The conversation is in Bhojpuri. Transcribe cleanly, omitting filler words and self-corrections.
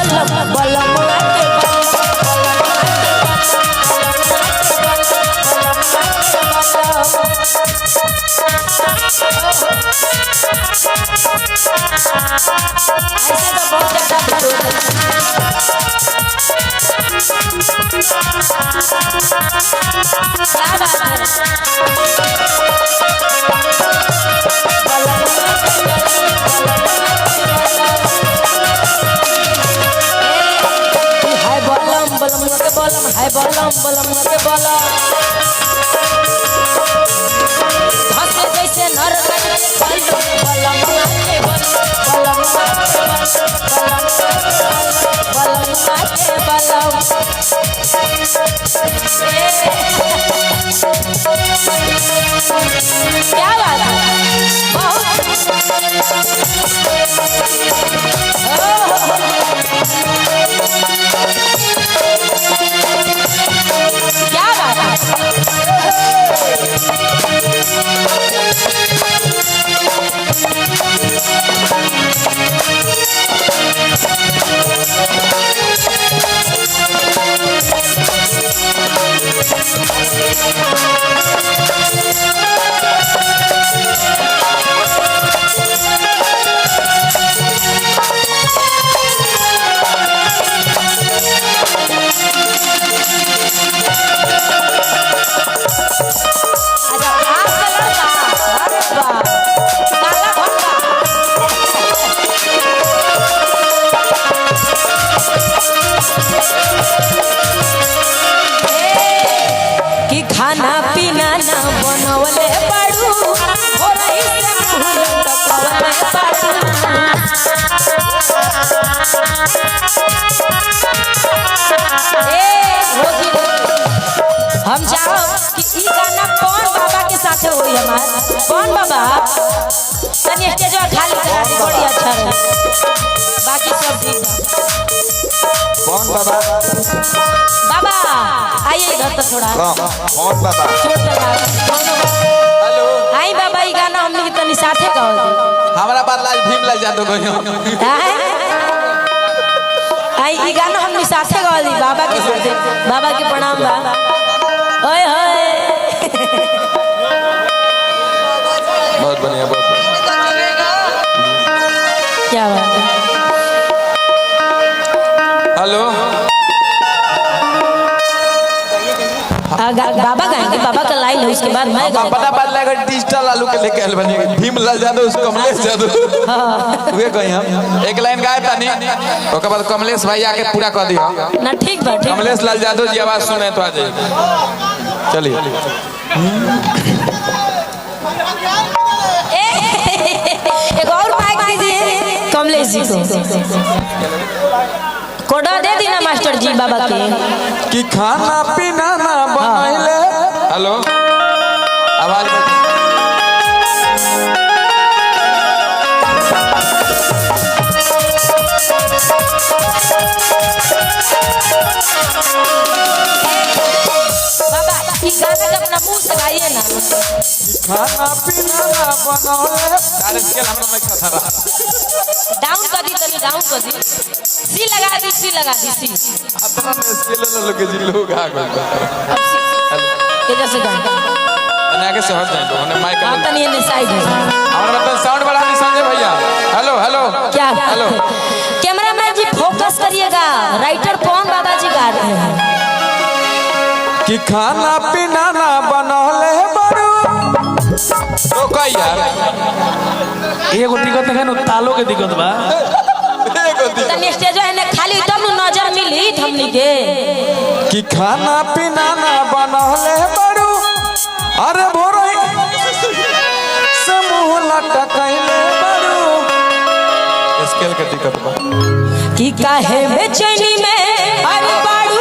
बलम बलम ऐसे तो बहुत ज्यादा क्या बात है बलम बलम के बलम है बलम बलम के बलम हंसे जैसे नर बलम के बलम क्या बात क्या खाना पीना ना बनवले पड़ू हो रही से फूल टपवले पड़ू हम चाहो कि ई गाना कौन बाबा के साथ होई हमार कौन बाबा तनी स्टेज पर खाली करा दी बड़ी अच्छा रहे बाकी सब ठीक कौन बाबा बाबा आइए इधर तो थोड़ा कौन बाबा छोड़ लगा हेलो आई बाबा ई गाना हमनी के तनी साथे गाओ दे हमारा बात लाल भीम लाल जादू गयो आई ई गाना हमनी साथे गाओ दी बाबा के साथे बाबा के प्रणाम बा ओए होए बहुत बढ़िया क्या बात है हेलो बाबा गाएंगे बाबा का लाइन है उसके बाद मैं अपना बात लगा डिजिटल आलू के लेके आल बनी भीम लाल जादू उस कमलेश जादू वे कहीं हम एक लाइन गाए तानी ओके बाद कमलेश भाई आके पूरा कर दियो ना ठीक बा ठीक कमलेश लाल जादू जी आवाज सुने तो आ जाइए चलिए एक और माइक दीजिए कमलेश जी को कोडा दे देना मास्टर जी बाबा के कि खाना पीना ना बनाइले हेलो आवाज बाबा ई गाना जब अपना मुंह से गाइए ना खाना पीना ना बनाइले सारे स्केल हमरा में खा था डाउन कर दी तनी डाउन कर दी सी लगा दी सी अपना में स्केल ना लोग जी लोग आ गए के जैसे गाना तने आगे से हट जाए तो उन्हें माइक हां तनी ने साइड है हमारा मतलब साउंड बढ़ा दी संजय भैया हेलो हेलो क्या हेलो कैमरामैन जी फोकस करिएगा राइटर कौन बाबा जी गा रहे हैं कि खाना पीना ना बनौले बड़ू तो कई यार एगो दिक्कत है न तालो के दिक्कत बा तनी स्टेज है खाली तब नजर मिली हमनी के कि खाना पीना ना बनौले बड़ू अरे भोरई से मुंह लटकैले बड़ू स्केल के दिक्कत बा कि काहे बेचैनी में अरे बाड़ू